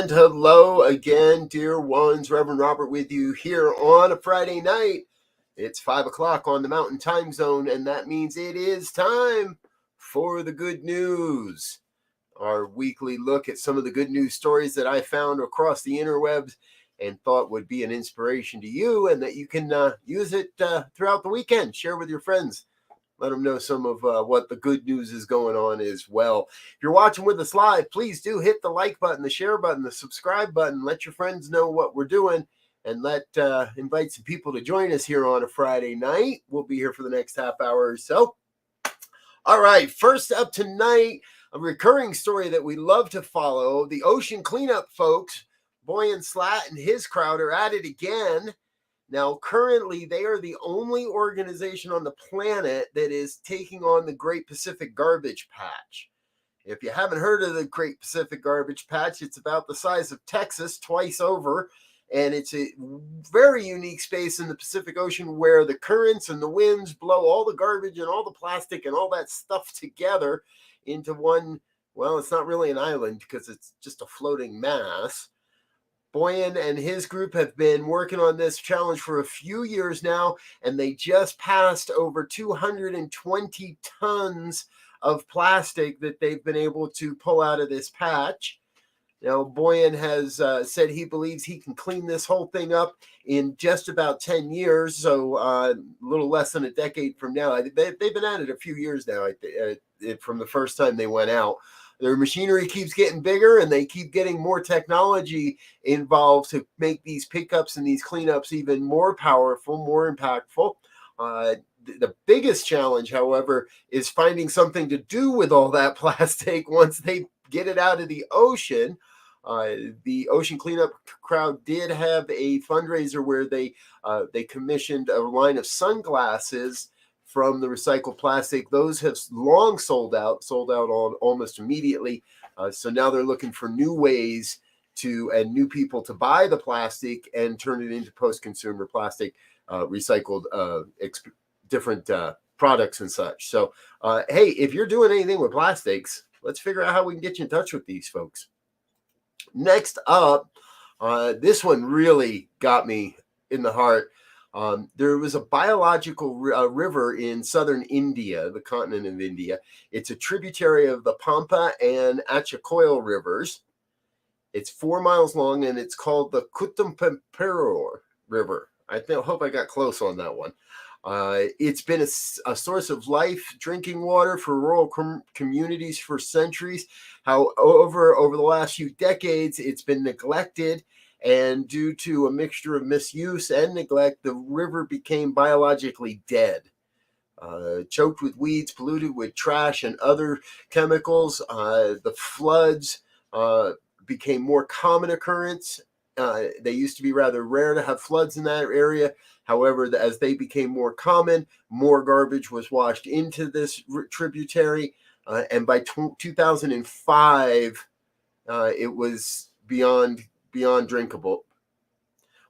And hello again, dear ones. Reverend Robert with you here on a Friday night. It's 5 o'clock on the Mountain Time Zone, and that means it is time for the good news. Our weekly look at some of the good news stories that I found across the interwebs and thought would be an inspiration to you, and that you can use it throughout the weekend. Share with your friends. Let them know some of what the good news is going on as well. If you're watching with us live, please do hit the like button, the share button, the subscribe button. Let your friends know what we're doing, and invite some people to join us here on a Friday night. We'll be here for the next half hour or so. All right, first up tonight, a recurring story that we love to follow. The ocean cleanup folks, Boyan Slat and his crowd, are at it again. Now, currently, they are the only organization on the planet that is taking on the Great Pacific Garbage Patch. If you haven't heard of the Great Pacific Garbage Patch, it's about the size of Texas, twice over, and it's a very unique space in the Pacific Ocean where the currents and the winds blow all the garbage and all the plastic and all that stuff together into one, well, it's not really an island because it's just a floating mass. Boyan and his group have been working on this challenge for a few years now, and they just passed over 220 tons of plastic that they've been able to pull out of this patch. Now, Boyan has said he believes he can clean this whole thing up in just about 10 years, so a little less than a decade from now. They've been at it a few years now, from the first time they went out. Their machinery keeps getting bigger, and they keep getting more technology involved to make these pickups and these cleanups even more powerful, more impactful. The biggest challenge, however, is finding something to do with all that plastic once they get it out of the ocean. The ocean cleanup crowd did have a fundraiser where they commissioned a line of sunglasses from the recycled plastic. Those have long sold out on almost immediately. So now they're looking for new ways and new people to buy the plastic and turn it into post-consumer plastic, recycled, different products and such. So, hey, if you're doing anything with plastics, let's figure out how we can get you in touch with these folks. Next up, this one really got me in the heart. There was a biological river in southern India, the continent of India. It's a tributary of the Pampa and Achacoyl rivers. It's 4 miles long, and it's called the Kutumpemperor River. Hope I got close on that one. It's been a source of life, drinking water for rural communities for centuries. However, over the last few decades, it's been neglected. And due to a mixture of misuse and neglect, the river became biologically dead. Choked with weeds, polluted with trash and other chemicals, the floods became more common occurrence. They used to be rather rare to have floods in that area. However, as they became more common, more garbage was washed into this tributary. And by 2005, it was beyond drinkable.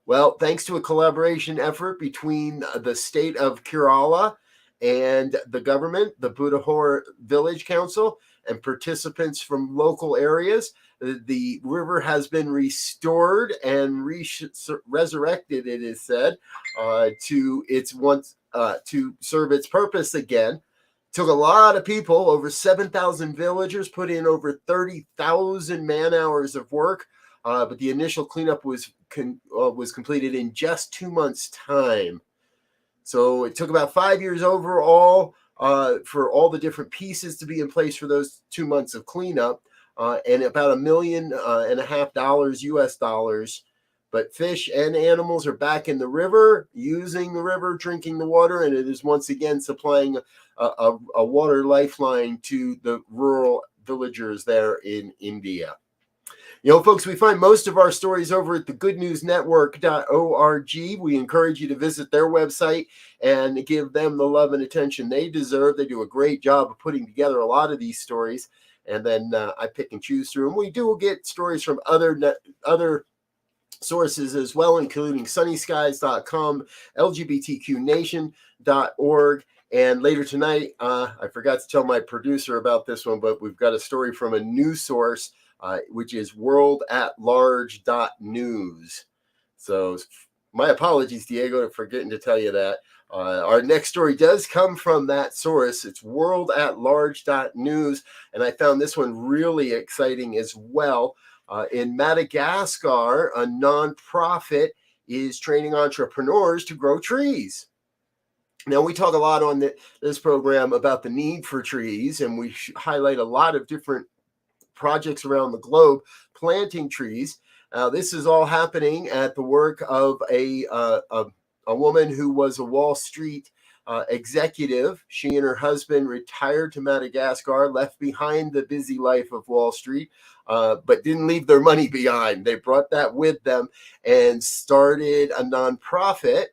Well, thanks to a collaboration effort between the state of Kerala and the government, the Budahor Village Council, and participants from local areas, the river has been restored and resurrected, it is said, to serve its purpose again. Took a lot of people, over 7,000 villagers, put in over 30,000 man hours of work, but the initial cleanup was completed in just 2 months' time. So it took about 5 years overall for all the different pieces to be in place for those 2 months of cleanup, and about $1.5 million US dollars. But fish and animals are back in the river, using the river, drinking the water, and it is once again supplying a water lifeline to the rural villagers there in India. You know, folks, we find most of our stories over at the goodnewsnetwork.org. We encourage you to visit their website and give them the love and attention they deserve. They do a great job of putting together a lot of these stories, and then I pick and choose through them. We do get stories from other sources as well, including sunnyskies.com, lgbtqnation.org, and later tonight, I forgot to tell my producer about this one, but we've got a story from a news source which is worldatlarge.news. So my apologies, Diego, for forgetting to tell you that. Our next story does come from that source. It's worldatlarge.news, and I found this one really exciting as well. In Madagascar, a nonprofit is training entrepreneurs to grow trees. Now, we talk a lot on this program about the need for trees, and we highlight a lot of different projects around the globe planting trees. This is all happening at the work of a woman who was a Wall Street executive. She and her husband retired to Madagascar, left behind the busy life of Wall Street, but didn't leave their money behind. They brought that with them and started a nonprofit.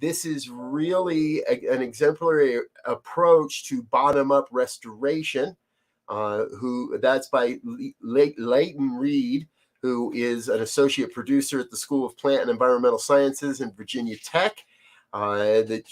This is really an exemplary approach to bottom-up restoration. That's by Leighton Reed, who is an associate producer at the School of Plant and Environmental Sciences in Virginia Tech. The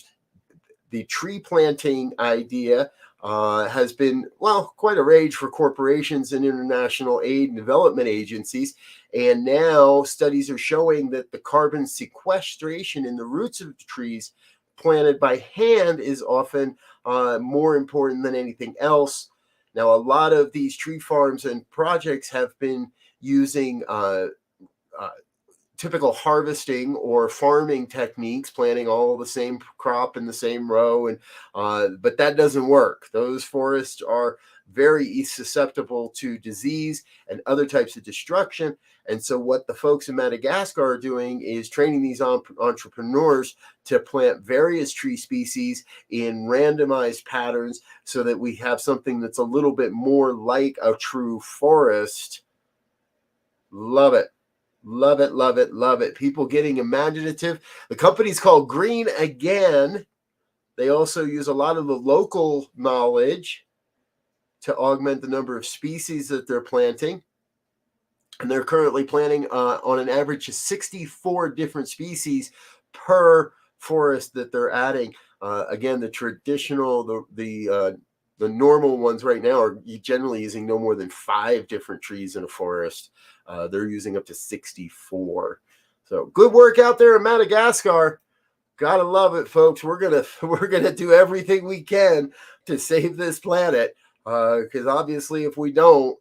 tree planting idea has been, quite a rage for corporations and international aid and development agencies. And now studies are showing that the carbon sequestration in the roots of the trees planted by hand is often more important than anything else. Now, a lot of these tree farms and projects have been using typical harvesting or farming techniques, planting all the same crop in the same row, and but that doesn't work. Those forests are very susceptible to disease and other types of destruction. And so what the folks in Madagascar are doing is training these entrepreneurs to plant various tree species in randomized patterns so that we have something that's a little bit more like a true forest. Love it. Love it, love it, love it. People getting imaginative. The company's called Green Again. They also use a lot of the local knowledge to augment the number of species that they're planting. And they're currently planting on an average of 64 different species per forest that they're adding. Again, the traditional, the normal ones right now are generally using no more than 5 different trees in a forest. They're using up to 64. So good work out there in Madagascar. Gotta love it, folks. We're gonna do everything we can to save this planet. Because obviously, if we don't,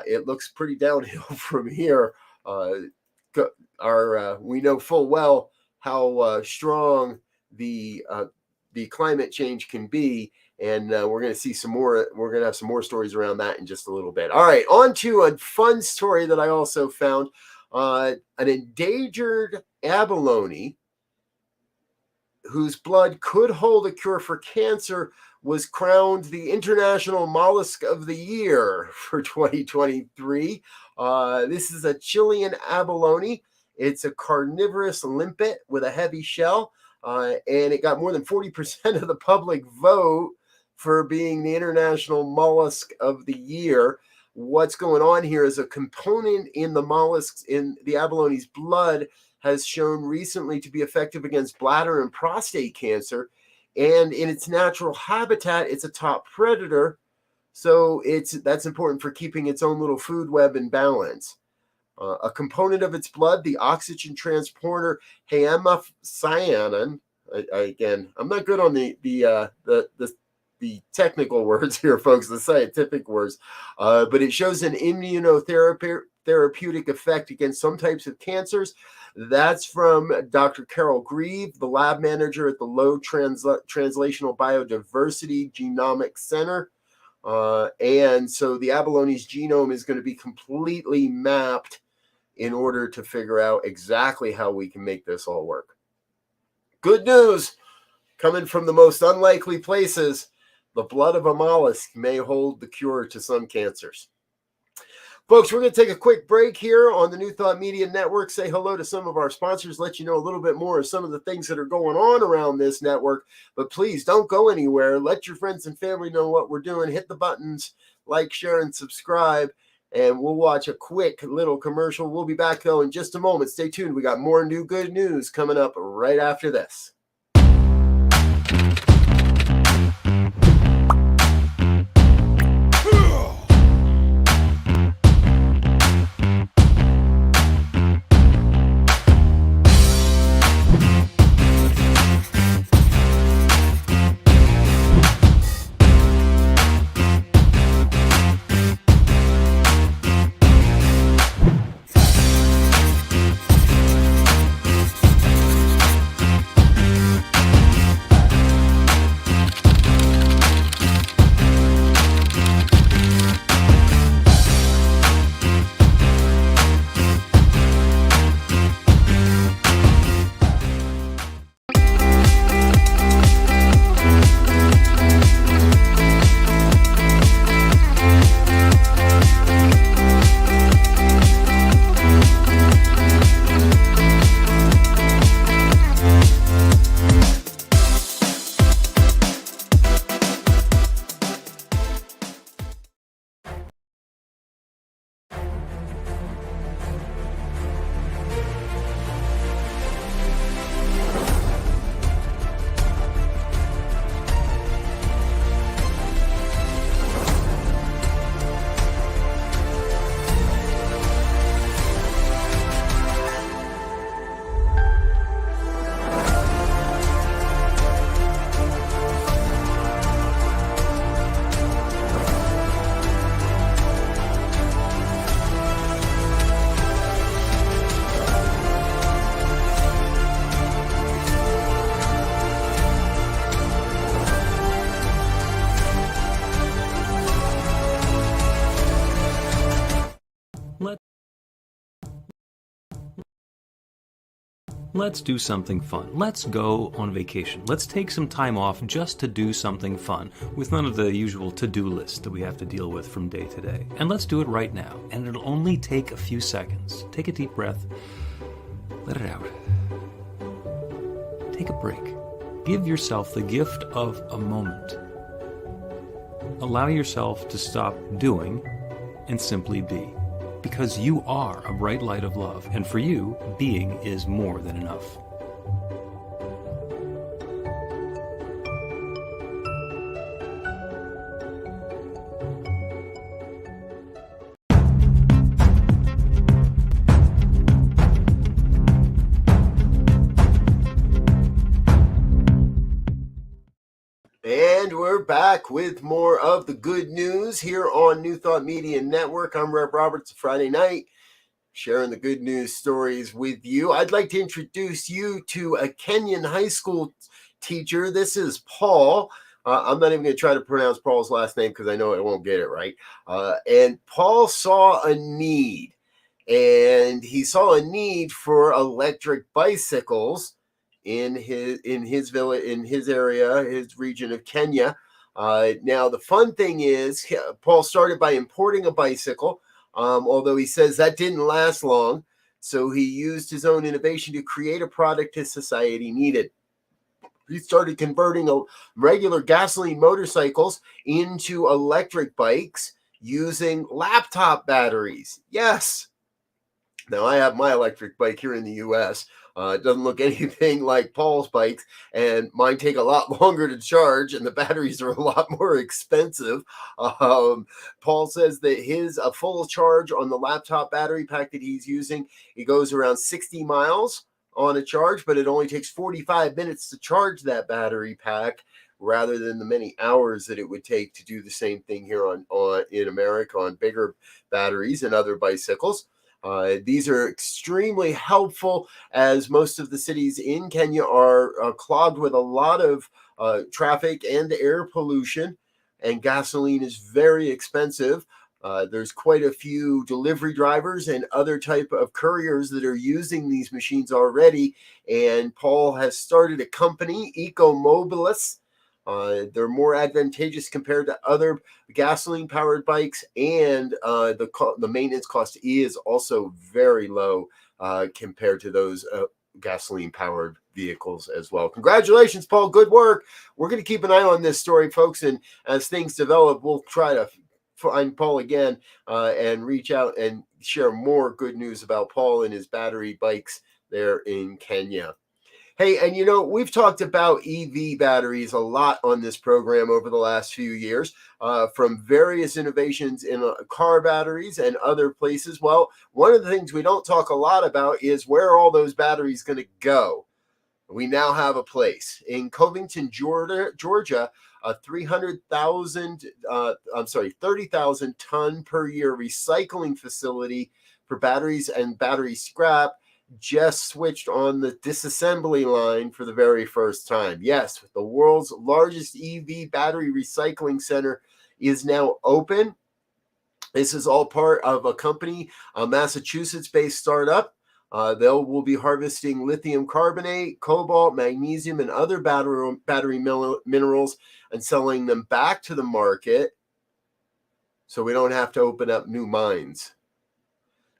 it looks pretty downhill from here. We know full well how strong the climate change can be. And we're going to see some more. We're going to have some more stories around that in just a little bit. All right, on to a fun story that I also found. An endangered abalone whose blood could hold a cure for cancer was crowned the International Mollusk of the Year for 2023. This is a Chilean abalone. It's a carnivorous limpet with a heavy shell, and it got more than 40% of the public vote for being the International Mollusk of the Year. What's going on here is a component in the mollusks in the abalone's blood has shown recently to be effective against bladder and prostate cancer. And in its natural habitat, it's a top predator. So that's important for keeping its own little food web in balance. A component of its blood, the oxygen transporter hemocyanin. Again, I'm not good on the technical words here, folks, the scientific words, but it shows an immunotherapeutic effect against some types of cancers. That's from Dr. Carol Grieve, the lab manager at the Low Translational Biodiversity Genomic Center. And so the abalone's genome is going to be completely mapped in order to figure out exactly how we can make this all work. Good news coming from the most unlikely places. The blood of a mollusk may hold the cure to some cancers. Folks, we're going to take a quick break here on the New Thought Media Network, say hello to some of our sponsors, let you know a little bit more of some of the things that are going on around this network. But please don't go anywhere. Let your friends and family know what we're doing. Hit the buttons, like, share, and subscribe. And we'll watch a quick little commercial. We'll be back, though, in just a moment. Stay tuned. We got more new good news coming up right after this. Let's do something fun. Let's go on vacation. Let's take some time off just to do something fun with none of the usual to-do list that we have to deal with from day to day. And let's do it right now. And it'll only take a few seconds. Take a deep breath. Let it out. Take a break. Give yourself the gift of a moment. Allow yourself to stop doing and simply be. Because you are a bright light of love, and for you, being is more than enough. And we're back with more of the good news here on New Thought Media Network. I'm Rev Roberts. Friday night, sharing the good news stories with you. I'd like to introduce you to a Kenyan high school teacher. This is Paul. I'm not even going to try to pronounce Paul's last name because I know I won't get it right. And Paul saw a need, and he saw a need for electric bicycles in his village, in his area, his region of Kenya. Now, the fun thing is, Paul started by importing a bicycle, although he says that didn't last long. So he used his own innovation to create a product his society needed. He started converting regular gasoline motorcycles into electric bikes using laptop batteries. Yes. Now, I have my electric bike here in the U.S. It doesn't look anything like Paul's bikes, and mine take a lot longer to charge, and the batteries are a lot more expensive. Paul says that a full charge on the laptop battery pack that he's using, it goes around 60 miles on a charge, but it only takes 45 minutes to charge that battery pack, rather than the many hours that it would take to do the same thing here in America on bigger batteries and other bicycles. These are extremely helpful, as most of the cities in Kenya are clogged with a lot of traffic and air pollution, and gasoline is very expensive. There's quite a few delivery drivers and other type of couriers that are using these machines already, and Paul has started a company, Ecomobilis. They're more advantageous compared to other gasoline-powered bikes, and the maintenance cost is also very low compared to those gasoline-powered vehicles as well. Congratulations, Paul. Good work. We're going to keep an eye on this story, folks, and as things develop, we'll try to find Paul again and reach out and share more good news about Paul and his battery bikes there in Kenya. Hey, and we've talked about EV batteries a lot on this program over the last few years, from various innovations in car batteries and other places. Well, one of the things we don't talk a lot about is where are all those batteries going to go? We now have a place in Covington, Georgia, a 30,000 ton per year recycling facility for batteries and battery scrap just switched on the disassembly line for the very first time. Yes, the world's largest EV battery recycling center is now open. This is all part of a company, a Massachusetts-based startup. They will be harvesting lithium carbonate, cobalt, magnesium, and other battery minerals and selling them back to the market, so we don't have to open up new mines.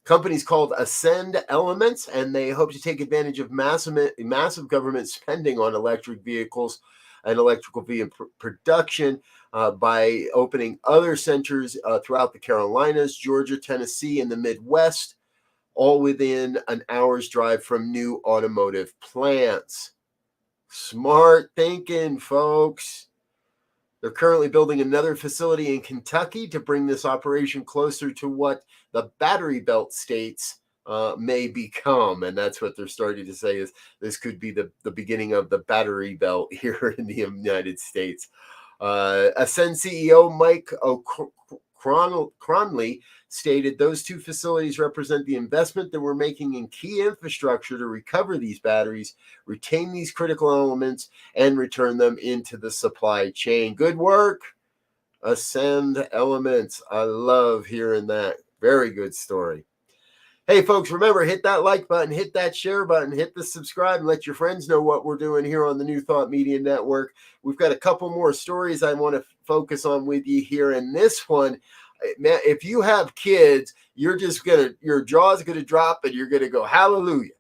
Company's called Ascend Elements, and they hope to take advantage of massive government spending on electric vehicles and electrical vehicle production by opening other centers throughout the Carolinas, Georgia, Tennessee, and the Midwest, all within an hour's drive from new automotive plants. Smart thinking, folks. They're currently building another facility in Kentucky to bring this operation closer to what the battery belt states may become. And that's what they're starting to say, is this could be the beginning of the battery belt here in the United States. Ascend CEO Mike Cronley stated those two facilities represent the investment that we're making in key infrastructure to recover these batteries, retain these critical elements, and return them into the supply chain. Good work, Ascend Elements. I love hearing that. Very good story. Hey, folks, remember, hit that like button, hit that share button, hit the subscribe, and let your friends know what we're doing here on the New Thought Media Network. We've got a couple more stories I want to focus on with you here. And this one, man, if you have kids, your jaw's going to drop and you're going to go, hallelujah.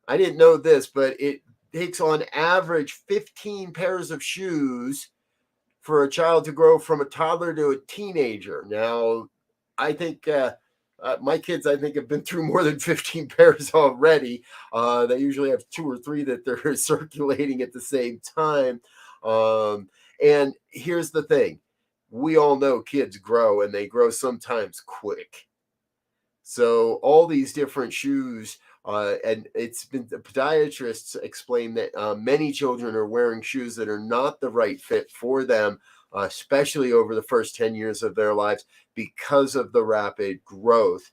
I didn't know this, but it takes on average 15 pairs of shoes for a child to grow from a toddler to a teenager. Now, I think my kids, I think, have been through more than 15 pairs already. They usually have 2 or 3 that they're circulating at the same time. And here's the thing. We all know kids grow, and they grow sometimes quick. So all these different shoes, and it's been, the podiatrists explain that many children are wearing shoes that are not the right fit for them, especially over the first 10 years of their lives because of the rapid growth.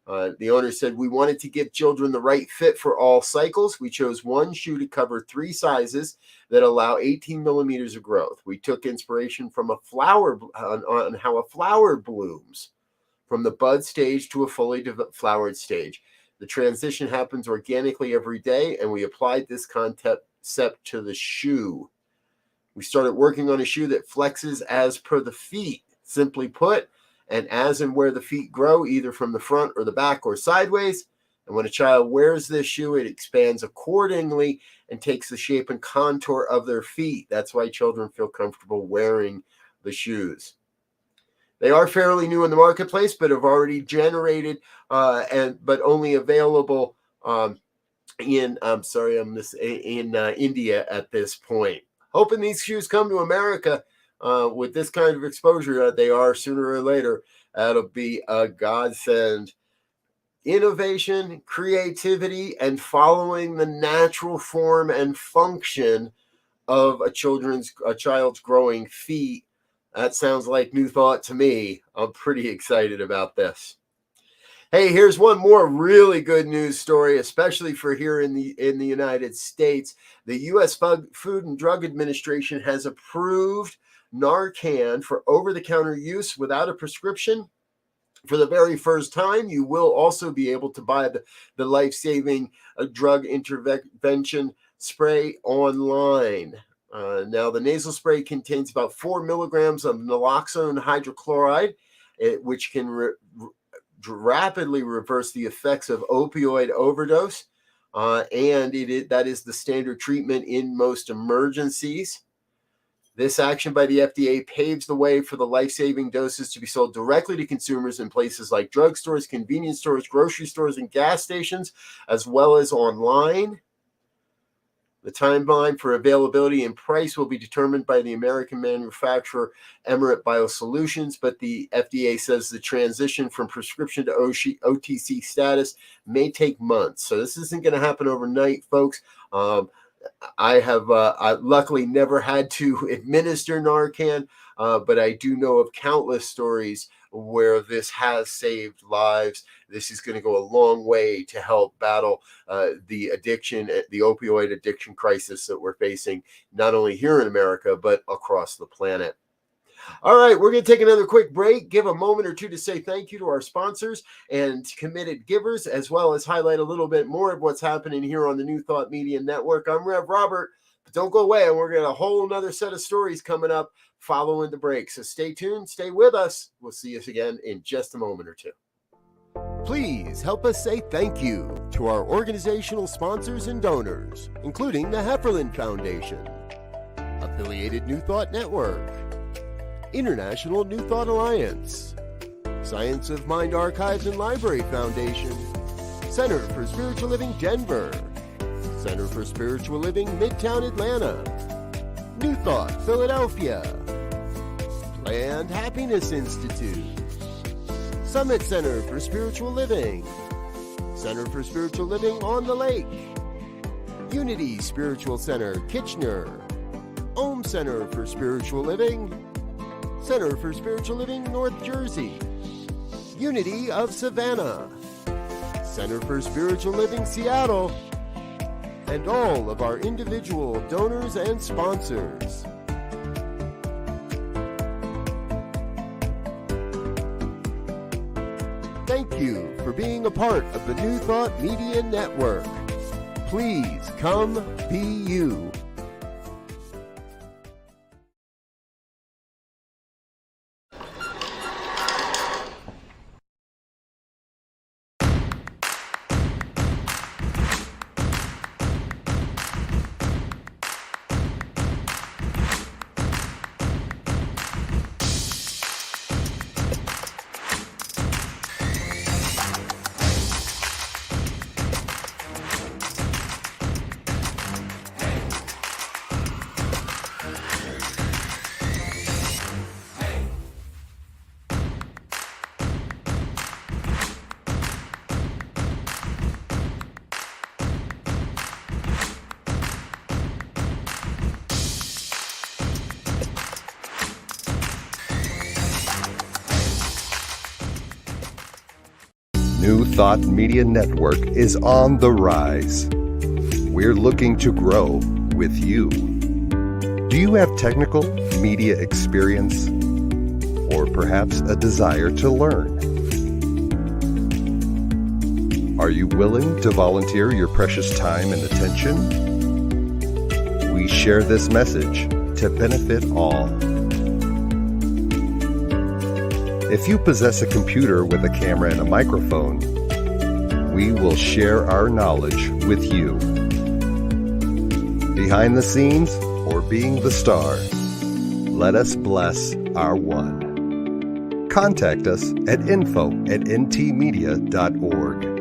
The owner said, we wanted to give children the right fit for all cycles. We chose one shoe to cover 3 sizes that allow 18 millimeters of growth. We took inspiration from a flower on how a flower blooms from the bud stage to a fully flowered stage. The transition happens organically every day, and we applied this concept to the shoe. We started working on a shoe that flexes as per the feet. Simply put, and as and where the feet grow, either from the front or the back or sideways. And when a child wears this shoe, it expands accordingly and takes the shape and contour of their feet. That's why children feel comfortable wearing the shoes. They are fairly new in the marketplace, but have already generated but only available in India at this point. Hoping these shoes come to America. With this kind of exposure, they are sooner or later. That'll be a godsend. Innovation, creativity, and following the natural form and function of a child's growing feet. That sounds like New Thought to me. I'm pretty excited about this. Hey, here's one more really good news story, especially for here in the United States. The U.S. Food and Drug Administration has approved Narcan for over-the-counter use without a prescription. For the very first time, you will also be able to buy the life-saving drug intervention spray online. Now, the nasal spray contains about 4 milligrams of naloxone hydrochloride, which can rapidly reverse the effects of opioid overdose, and that is the standard treatment in most emergencies. This action by the FDA paves the way for the life-saving doses to be sold directly to consumers in places like drugstores, convenience stores, grocery stores, and gas stations, as well as online. The timeline for availability and price will be determined by the American manufacturer Emirate Biosolutions, but the FDA says the transition from prescription to OTC status may take months. So this isn't going to happen overnight, folks. I have luckily never had to administer Narcan, but I do know of countless stories where this has saved lives. This is going to go a long way to help battle the opioid addiction crisis that we're facing, not only here in America, but across the planet. All right, we're going to take another quick break, give a moment or two to say thank you to our sponsors and committed givers, as well as highlight a little bit more of what's happening here on the New Thought Media Network. I'm Rev Robert, but don't go away, and we're going to have a whole nother set of stories coming up following the break. So stay tuned, stay with us. We'll see you again in just a moment or two. Please help us say thank you to our organizational sponsors and donors, including the Hefferland Foundation, Affiliated New Thought Network, International New Thought Alliance, Science of Mind Archives and Library Foundation, Center for Spiritual Living Denver, Center for Spiritual Living Midtown Atlanta, New Thought Philadelphia, Planned Happiness Institute, Summit Center for Spiritual Living, Center for Spiritual Living on the Lake, Unity Spiritual Center Kitchener, Om Center for Spiritual Living, Center for Spiritual Living North Jersey, Unity of Savannah, Center for Spiritual Living Seattle, and all of our individual donors and sponsors. Thank you for being a part of the New Thought Media Network. Please come be you. New Thought Media Network is on the rise. We're looking to grow with you. Do you have technical media experience or perhaps a desire to learn? Are you willing to volunteer your precious time and attention? We share this message to benefit all. If you possess a computer with a camera and a microphone, we will share our knowledge with you. Behind the scenes or being the star, let us bless our one. Contact us at info@ntmedia.org.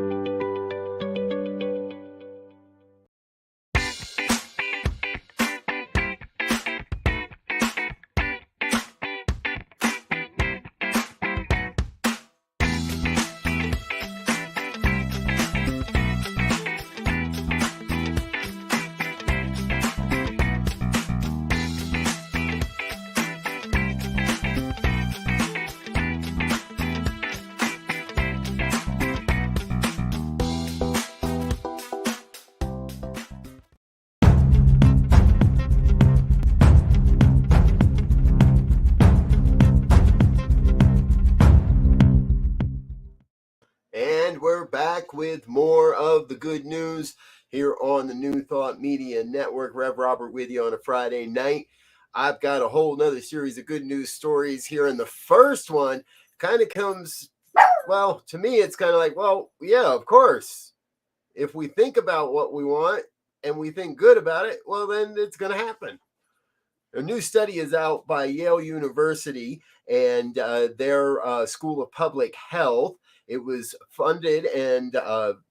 And we're back with more of the good news here on the New Thought Media Network. Rev Robert with you on a Friday night. I've got a whole nother series of good news stories here. And the first one kind of comes, well, to me, it's kind of like, well, yeah, of course. If we think about what we want and we think good about it, well, then it's going to happen. A new study is out by Yale University and their School of Public Health. It was funded and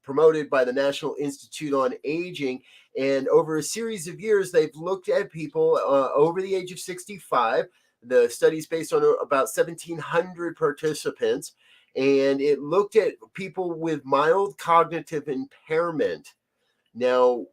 promoted by the National Institute on Aging. And over a series of years, they've looked at people over the age of 65. The study's based on about 1,700 participants. And it looked at people with mild cognitive impairment. Now,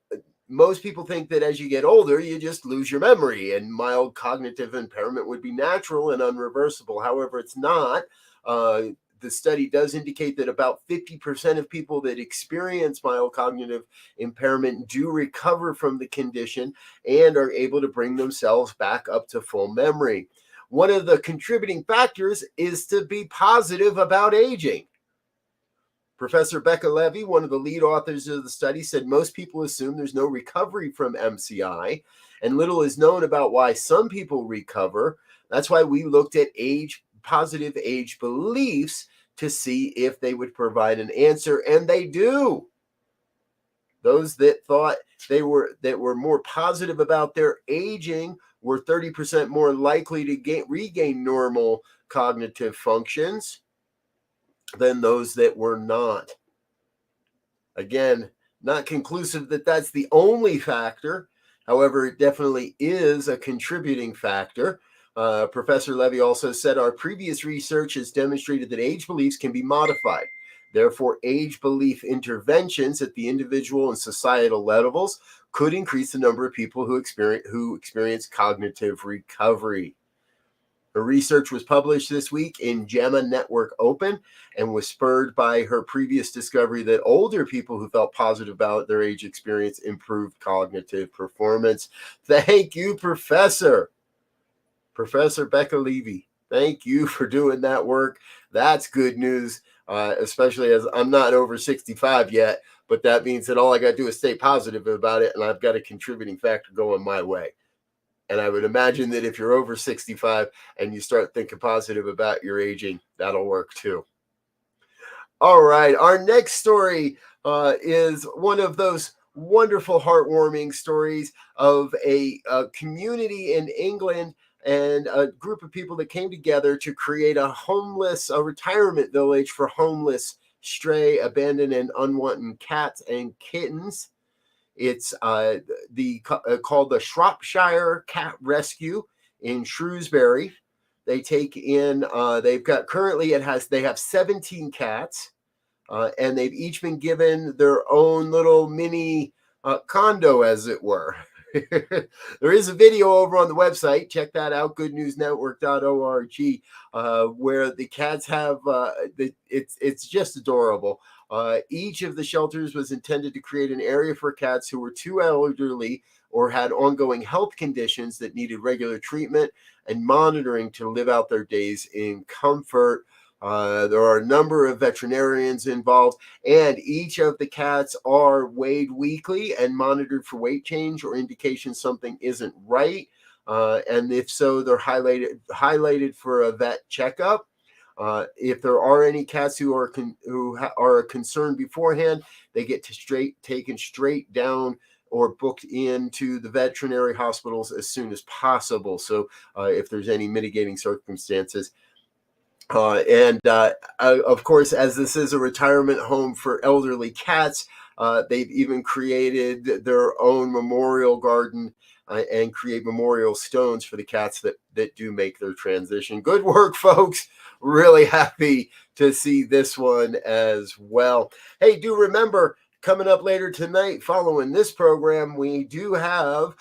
most people think that as you get older, you just lose your memory, and mild cognitive impairment would be natural and unreversible. However, it's not. The study does indicate that about 50% of people that experience mild cognitive impairment do recover from the condition and are able to bring themselves back up to full memory. One of the contributing factors is to be positive about aging. Professor Becca Levy, one of the lead authors of the study, said most people assume there's no recovery from MCI, and little is known about why some people recover. That's why we looked at positive age beliefs to see if they would provide an answer, and they do. Those that thought that were more positive about their aging were 30% more likely to regain normal cognitive functions than those that were not. Again, not conclusive that that's the only factor. However, it definitely is a contributing factor. Professor Levy also said our previous research has demonstrated that age beliefs can be modified. Therefore, age belief interventions at the individual and societal levels could increase the number of people who experience cognitive recovery. Her research was published this week in JAMA Network Open and was spurred by her previous discovery that older people who felt positive about their age experience improved cognitive performance. Thank you, Professor Becca Levy. Thank you for doing that work. That's good news. especially as I'm not over 65 yet. But that means that all I got to do is stay positive about it, and I've got a contributing factor going my way. And I would imagine that if you're over 65 and you start thinking positive about your aging, that'll work too. All right, our next story is one of those wonderful, heartwarming stories of a community in England and a group of people that came together to create a retirement village for homeless, stray, abandoned, and unwanted cats and kittens. It's called the Shropshire Cat Rescue in Shrewsbury. They take in they've got currently they have 17 cats, and they've each been given their own little mini condo, as it were. There is a video over on the website. Check that out, goodnewsnetwork.org, where the cats have it's just adorable. Each of the shelters was intended to create an area for cats who were too elderly or had ongoing health conditions that needed regular treatment and monitoring to live out their days in comfort. There are a number of veterinarians involved, and each of the cats are weighed weekly and monitored for weight change or indication something isn't right. And if so, they're highlighted for a vet checkup. If there are any cats who are a concern beforehand, they get taken straight down or booked into the veterinary hospitals as soon as possible. So if there's any mitigating circumstances. Of course, as this is a retirement home for elderly cats, they've even created their own memorial garden and create memorial stones for the cats that do make their transition. Good work, folks. Really happy to see this one as well. Hey, do remember, coming up later tonight, following this program, we do have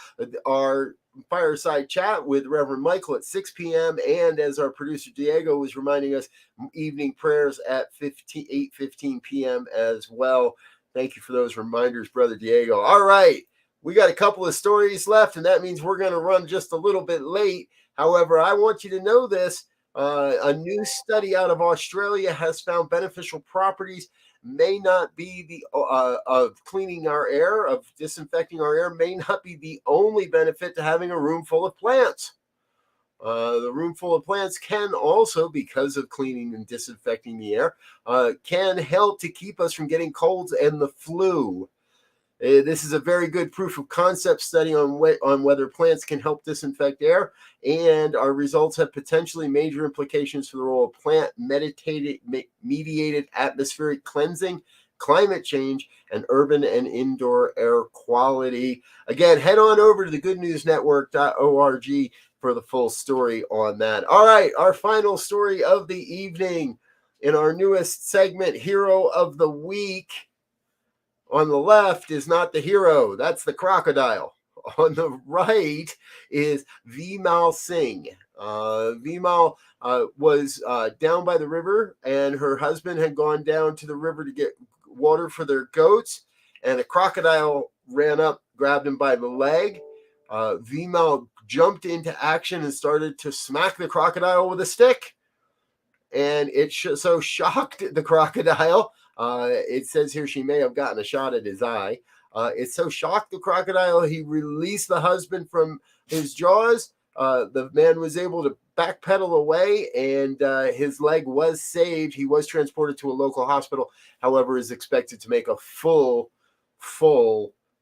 our fireside chat with Reverend Michael at 6 p.m. And as our producer Diego was reminding us, evening prayers at 8:15 p.m. as well. Thank you for those reminders, Brother Diego. All right, we got a couple of stories left, and that means we're going to run just a little bit late. However, I want you to know this. A new study out of Australia has found beneficial properties may not be the of cleaning our air, of disinfecting our air, may not be the only benefit to having a room full of plants. The room full of plants can also, because of cleaning and disinfecting the air, can help to keep us from getting colds and the flu. This is a very good proof of concept study on whether plants can help disinfect air, and our results have potentially major implications for the role of plant-mediated atmospheric cleansing, climate change, and urban and indoor air quality. Again, head on over to the goodnewsnetwork.org for the full story on that. All right, our final story of the evening in our newest segment, Hero of the Week. On the left is not the hero, that's the crocodile. On the right is Vimal Singh. Vimal was down by the river, and her husband had gone down to the river to get water for their goats, and a crocodile ran up, grabbed him by the leg. Vimal jumped into action and started to smack the crocodile with a stick, and it so shocked the crocodile. It says here she may have gotten a shot at his eye. It so shocked the crocodile, he released the husband from his jaws. The man was able to backpedal away, and his leg was saved. He was transported to a local hospital, however, is expected to make a full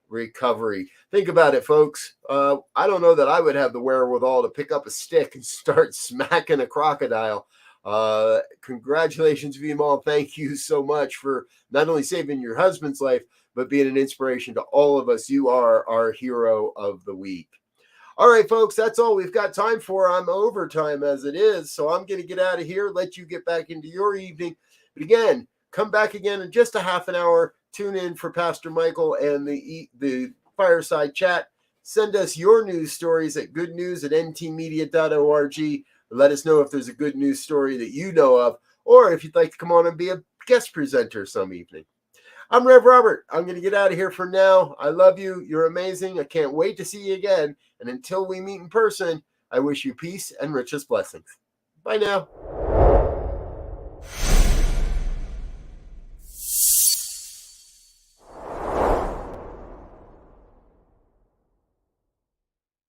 recovery. Think about it, folks. I don't know that I would have the wherewithal to pick up a stick and start smacking a crocodile. Congratulations, Vimal. Thank you so much for not only saving your husband's life, but being an inspiration to all of us. You are our hero of the week. All right, folks, that's all we've got time for. I'm overtime as it is, so I'm going to get out of here, let you get back into your evening. But again, come back again in just a half an hour. Tune in for Pastor Michael and the fireside chat. Send us your news stories at goodnews@ntmedia.org. Let us know if there's a good news story that you know of, or if you'd like to come on and be a guest presenter some evening. I'm Rev Robert. I'm going to get out of here for now. I love you. You're amazing. I can't wait to see you again. And until we meet in person, I wish you peace and richest blessings. Bye now.